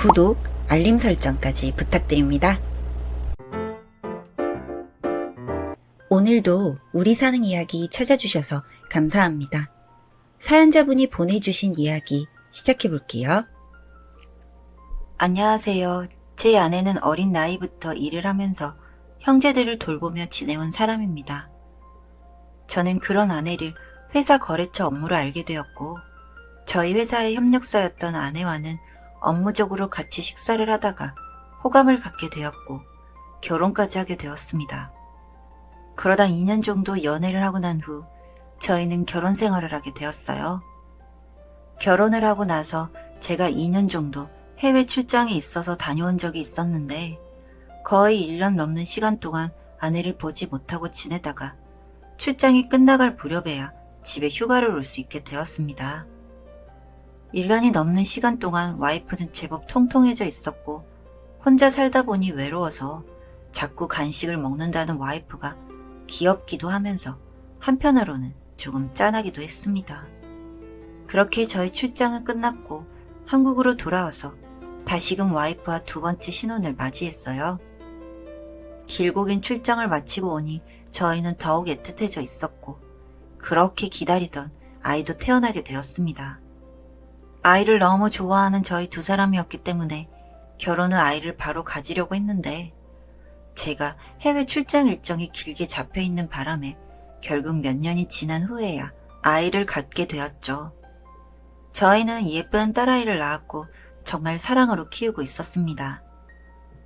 구독, 알림 설정까지 부탁드립니다. 오늘도 우리 사는 이야기 찾아주셔서 감사합니다. 사연자분이 보내주신 이야기 시작해볼게요. 안녕하세요. 제 아내는 어린 나이부터 일을 하면서 형제들을 돌보며 지내온 사람입니다. 저는 그런 아내를 회사 거래처 업무로 알게 되었고, 저희 회사의 협력사였던 아내와는 업무적으로 같이 식사를 하다가 호감을 갖게 되었고 결혼까지 하게 되었습니다. 그러다 2년 정도 연애를 하고 난 후 저희는 결혼 생활을 하게 되었어요. 결혼을 하고 나서 제가 2년 정도 해외 출장에 있어서 다녀온 적이 있었는데 거의 1년 넘는 시간 동안 아내를 보지 못하고 지내다가 출장이 끝나갈 무렵에야 집에 휴가를 올 수 있게 되었습니다. 1년이 넘는 시간 동안 와이프는 제법 통통해져 있었고 혼자 살다 보니 외로워서 자꾸 간식을 먹는다는 와이프가 귀엽기도 하면서 한편으로는 조금 짠하기도 했습니다. 그렇게 저희 출장은 끝났고 한국으로 돌아와서 다시금 와이프와 두 번째 신혼을 맞이했어요. 길고 긴 출장을 마치고 오니 저희는 더욱 애틋해져 있었고 그렇게 기다리던 아이도 태어나게 되었습니다. 아이를 너무 좋아하는 저희 두 사람이었기 때문에 결혼 후 아이를 바로 가지려고 했는데 제가 해외 출장 일정이 길게 잡혀있는 바람에 결국 몇 년이 지난 후에야 아이를 갖게 되었죠. 저희는 예쁜 딸아이를 낳았고 정말 사랑으로 키우고 있었습니다.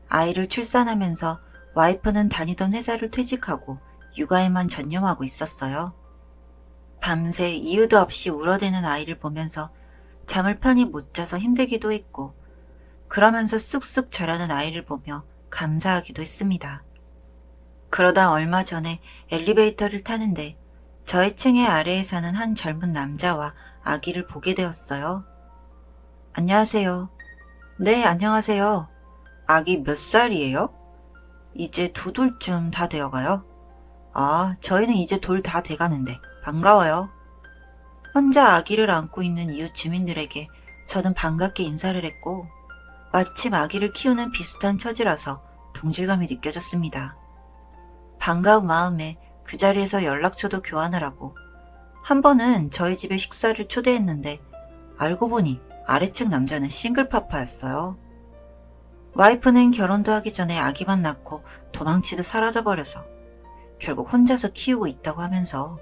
아이를 출산하면서 와이프는 다니던 회사를 퇴직하고 육아에만 전념하고 있었어요. 밤새 이유도 없이 울어대는 아이를 보면서 잠을 편히 못 자서 힘들기도 했고 그러면서 쑥쑥 자라는 아이를 보며 감사하기도 했습니다. 그러다 얼마 전에 엘리베이터를 타는데 저희 층의 아래에 사는 한 젊은 남자와 아기를 보게 되었어요. 안녕하세요. 네, 안녕하세요. 아기 몇 살이에요? 이제 2돌쯤 다 되어가요. 아, 저희는 이제 돌 다 돼가는데 반가워요. 혼자 아기를 안고 있는 이웃 주민들에게 저는 반갑게 인사를 했고 마침 아기를 키우는 비슷한 처지라서 동질감이 느껴졌습니다. 반가운 마음에 그 자리에서 연락처도 교환을 하고 한 번은 저희 집에 식사를 초대했는데 알고 보니 아래층 남자는 싱글파파였어요. 와이프는 결혼도 하기 전에 아기만 낳고 도망치듯 사라져버려서 결국 혼자서 키우고 있다고 하면서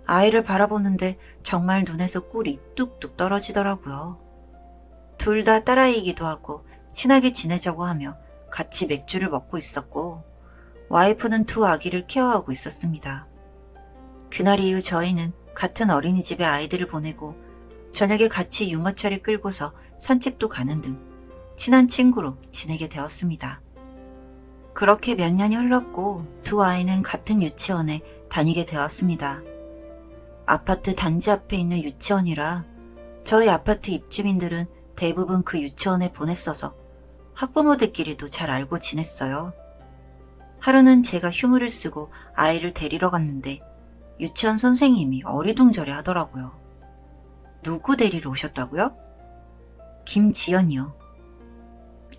아이를 바라보는데 정말 눈에서 꿀이 뚝뚝 떨어지더라고요. 둘 다 딸아이이기도 하고 친하게 지내자고 하며 같이 맥주를 먹고 있었고 와이프는 두 아기를 케어하고 있었습니다. 그날 이후 저희는 같은 어린이집에 아이들을 보내고 저녁에 같이 유모차를 끌고서 산책도 가는 등 친한 친구로 지내게 되었습니다. 그렇게 몇 년이 흘렀고 두 아이는 같은 유치원에 다니게 되었습니다. 아파트 단지 앞에 있는 유치원이라 저희 아파트 입주민들은 대부분 그 유치원에 보냈어서 학부모들끼리도 잘 알고 지냈어요. 하루는 제가 휴무를 쓰고 아이를 데리러 갔는데 유치원 선생님이 어리둥절해 하더라고요. 누구 데리러 오셨다고요? 김지연이요.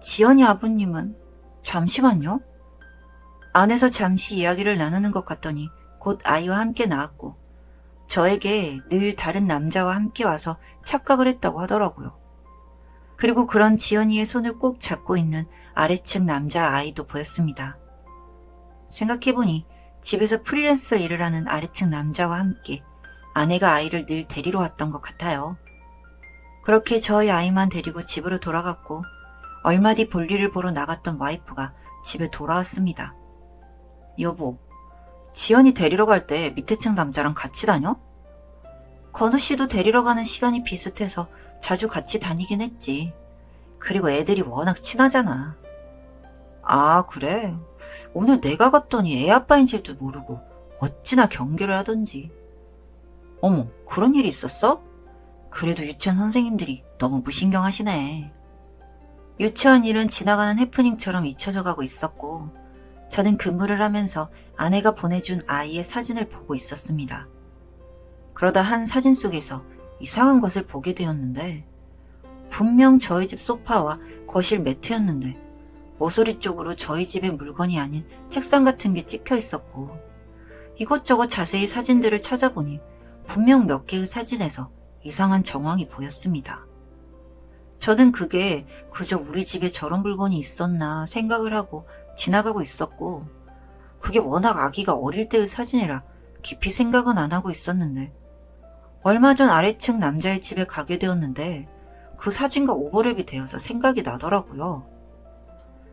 지연이 아버님은? 잠시만요. 안에서 잠시 이야기를 나누는 것 같더니 곧 아이와 함께 나왔고 저에게 늘 다른 남자와 함께 와서 착각을 했다고 하더라고요. 그리고 그런 지연이의 손을 꼭 잡고 있는 아래층 남자 아이도 보였습니다. 생각해보니 집에서 프리랜서 일을 하는 아래층 남자와 함께 아내가 아이를 늘 데리러 왔던 것 같아요. 그렇게 저희 아이만 데리고 집으로 돌아갔고 얼마 뒤 볼일을 보러 나갔던 와이프가 집에 돌아왔습니다. 여보, 지연이 데리러 갈 때 밑에 층 남자랑 같이 다녀? 건우 씨도 데리러 가는 시간이 비슷해서 자주 같이 다니긴 했지. 그리고 애들이 워낙 친하잖아. 아, 그래? 오늘 내가 갔더니 애 아빠인 줄도 모르고 어찌나 경계를 하던지. 어머, 그런 일이 있었어? 그래도 유치원 선생님들이 너무 무신경하시네. 유치원 일은 지나가는 해프닝처럼 잊혀져 가고 있었고 저는 근무를 하면서 아내가 보내준 아이의 사진을 보고 있었습니다. 그러다 한 사진 속에서 이상한 것을 보게 되었는데 분명 저희 집 소파와 거실 매트였는데 모서리 쪽으로 저희 집의 물건이 아닌 책상 같은 게 찍혀 있었고, 이것저것 자세히 사진들을 찾아보니 분명 몇 개의 사진에서 이상한 정황이 보였습니다. 저는 그게 그저 우리 집에 저런 물건이 있었나 생각을 하고 지나가고 있었고, 그게 워낙 아기가 어릴 때의 사진이라 깊이 생각은 안 하고 있었는데, 얼마 전 아래층 남자의 집에 가게 되었는데 그 사진과 오버랩이 되어서 생각이 나더라고요.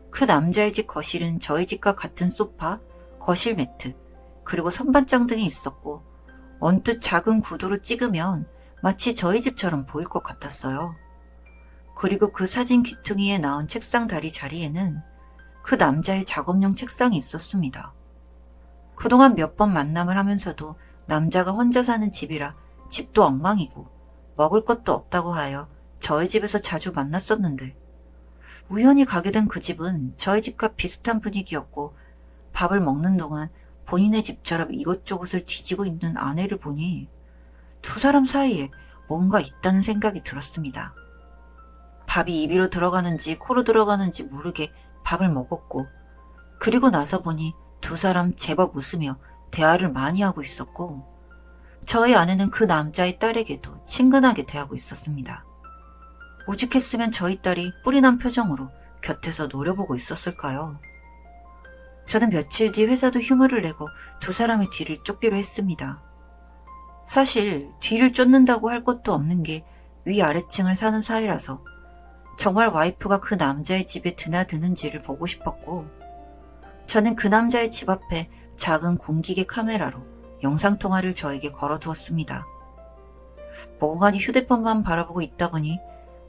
그 남자의 집 거실은 저희 집과 같은 소파, 거실 매트, 그리고 선반장 등이 있었고, 언뜻 작은 구도로 찍으면 마치 저희 집처럼 보일 것 같았어요. 그리고 그 사진 귀퉁이에 나온 책상 다리 자리에는 그 남자의 작업용 책상이 있었습니다. 그동안 몇 번 만남을 하면서도 남자가 혼자 사는 집이라 집도 엉망이고 먹을 것도 없다고 하여 저희 집에서 자주 만났었는데, 우연히 가게 된 그 집은 저희 집과 비슷한 분위기였고, 밥을 먹는 동안 본인의 집처럼 이것저것을 뒤지고 있는 아내를 보니 두 사람 사이에 뭔가 있다는 생각이 들었습니다. 밥이 입으로 들어가는지 코로 들어가는지 모르게 밥을 먹었고, 그리고 나서 보니 두 사람 제법 웃으며 대화를 많이 하고 있었고, 저희 아내는 그 남자의 딸에게도 친근하게 대하고 있었습니다. 오죽했으면 저희 딸이 뿔이난 표정으로 곁에서 노려보고 있었을까요? 저는 며칠 뒤 회사도 휴무를 내고 두 사람의 뒤를 쫓기로 했습니다. 사실 뒤를 쫓는다고 할 것도 없는 게 위아래층을 사는 사이라서 정말 와이프가 그 남자의 집에 드나드는지를 보고 싶었고, 저는 그 남자의 집 앞에 작은 공기계 카메라로 영상통화를 저에게 걸어두었습니다. 멍하니 휴대폰만 바라보고 있다 보니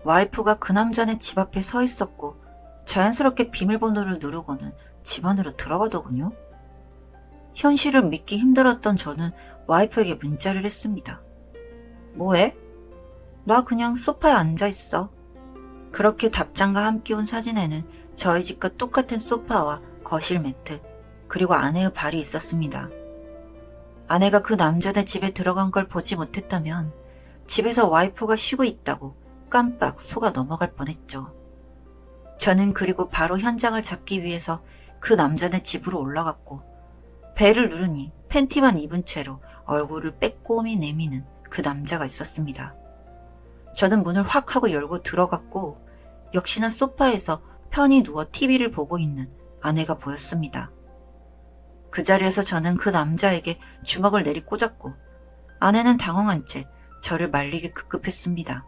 와이프가 그 남자네 집 앞에 서 있었고, 자연스럽게 비밀번호를 누르고는 집 안으로 들어가더군요. 현실을 믿기 힘들었던 저는 와이프에게 문자를 했습니다. 뭐해? 나 그냥 소파에 앉아있어. 그렇게 답장과 함께 온 사진에는 저희 집과 똑같은 소파와 거실 매트, 그리고 아내의 발이 있었습니다. 아내가 그 남자네 집에 들어간 걸 보지 못했다면 집에서 와이프가 쉬고 있다고 깜빡 속아 넘어갈 뻔했죠. 저는 그리고 바로 현장을 잡기 위해서 그 남자네 집으로 올라갔고, 벨을 누르니 팬티만 입은 채로 얼굴을 빼꼼히 내미는 그 남자가 있었습니다. 저는 문을 확 하고 열고 들어갔고, 역시나 소파에서 편히 누워 TV를 보고 있는 아내가 보였습니다. 그 자리에서 저는 그 남자에게 주먹을 내리꽂았고, 아내는 당황한 채 저를 말리기 급급했습니다.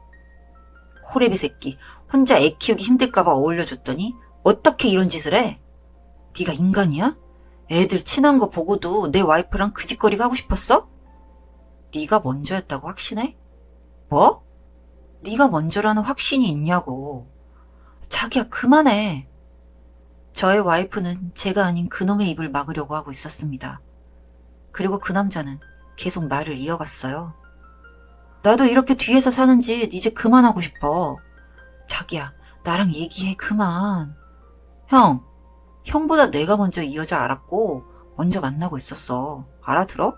호래비 새끼, 혼자 애 키우기 힘들까봐 어울려줬더니 어떻게 이런 짓을 해? 네가 인간이야? 애들 친한 거 보고도 내 와이프랑 그 짓거리가 하고 싶었어? 네가 먼저였다고 확신해? 뭐? 네가 먼저라는 확신이 있냐고. 자기야, 그만해. 저의 와이프는 제가 아닌 그놈의 입을 막으려고 하고 있었습니다. 그리고 그 남자는 계속 말을 이어갔어요. 나도 이렇게 뒤에서 사는 짓 이제 그만하고 싶어. 자기야, 나랑 얘기해, 그만. 형보다 내가 먼저 이 여자 알았고 먼저 만나고 있었어. 알아들어?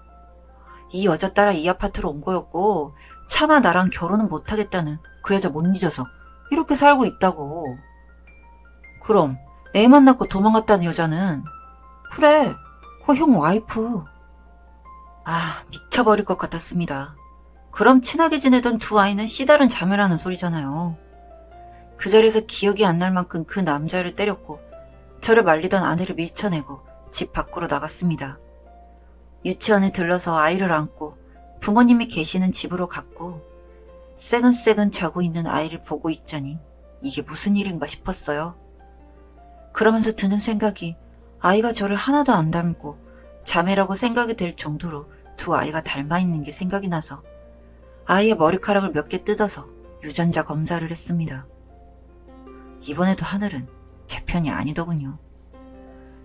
이 여자 따라 이 아파트로 온 거였고, 차마 나랑 결혼은 못하겠다는 그 여자 못 잊어서 이렇게 살고 있다고. 그럼 애 만났고 도망갔다는 여자는? 그래, 그 형 와이프. 아, 미쳐버릴 것 같았습니다. 그럼 친하게 지내던 두 아이는 씨다른 자매라는 소리잖아요. 그 자리에서 기억이 안 날 만큼 그 남자를 때렸고, 저를 말리던 아내를 밀쳐내고 집 밖으로 나갔습니다. 유치원에 들러서 아이를 안고 부모님이 계시는 집으로 갔고, 새근새근 자고 있는 아이를 보고 있자니 이게 무슨 일인가 싶었어요. 그러면서 드는 생각이, 아이가 저를 하나도 안 닮고 자매라고 생각이 될 정도로 두 아이가 닮아 있는 게 생각이 나서 아이의 머리카락을 몇 개 뜯어서 유전자 검사를 했습니다. 이번에도 하늘은 제 편이 아니더군요.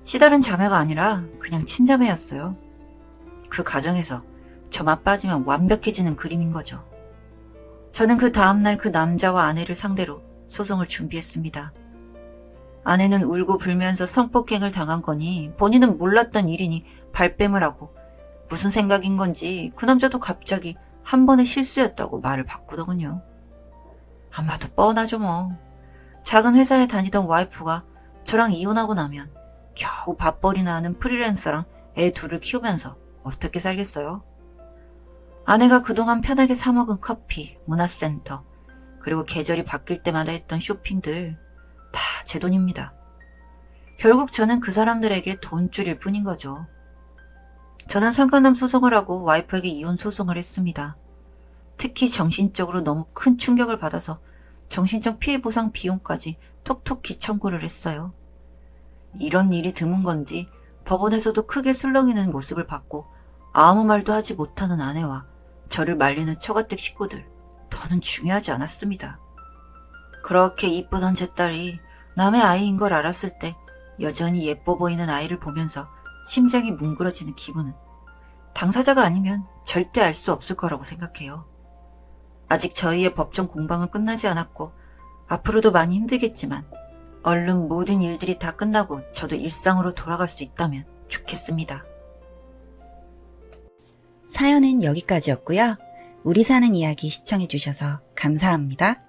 씨다른 자매가 아니라 그냥 친자매였어요. 그 가정에서 저만 빠지면 완벽해지는 그림인 거죠. 저는 그 다음날 그 남자와 아내를 상대로 소송을 준비했습니다. 아내는 울고 불면서 성폭행을 당한 거니 본인은 몰랐던 일이니 발뺌을 하고, 무슨 생각인 건지 그 남자도 갑자기 한 번의 실수였다고 말을 바꾸더군요. 아마도 뻔하죠 뭐. 작은 회사에 다니던 와이프가 저랑 이혼하고 나면 겨우 밥벌이나 하는 프리랜서랑 애 둘을 키우면서 어떻게 살겠어요? 아내가 그동안 편하게 사 먹은 커피, 문화센터, 그리고 계절이 바뀔 때마다 했던 쇼핑들 다 제 돈입니다. 결국 저는 그 사람들에게 돈줄일 뿐인 거죠. 저는 상간남 소송을 하고 와이프에게 이혼 소송을 했습니다. 특히 정신적으로 너무 큰 충격을 받아서 정신적 피해 보상 비용까지 톡톡히 청구를 했어요. 이런 일이 드문 건지 법원에서도 크게 술렁이는 모습을 봤고 아무 말도 하지 못하는 아내와 저를 말리는 처가댁 식구들 더는 중요하지 않았습니다. 그렇게 이쁘던 제 딸이 남의 아이인 걸 알았을 때 여전히 예뻐 보이는 아이를 보면서 심장이 뭉그러지는 기분은 당사자가 아니면 절대 알 수 없을 거라고 생각해요. 아직 저희의 법정 공방은 끝나지 않았고 앞으로도 많이 힘들겠지만 얼른 모든 일들이 다 끝나고 저도 일상으로 돌아갈 수 있다면 좋겠습니다. 사연은 여기까지였고요. 우리 사는 이야기 시청해주셔서 감사합니다.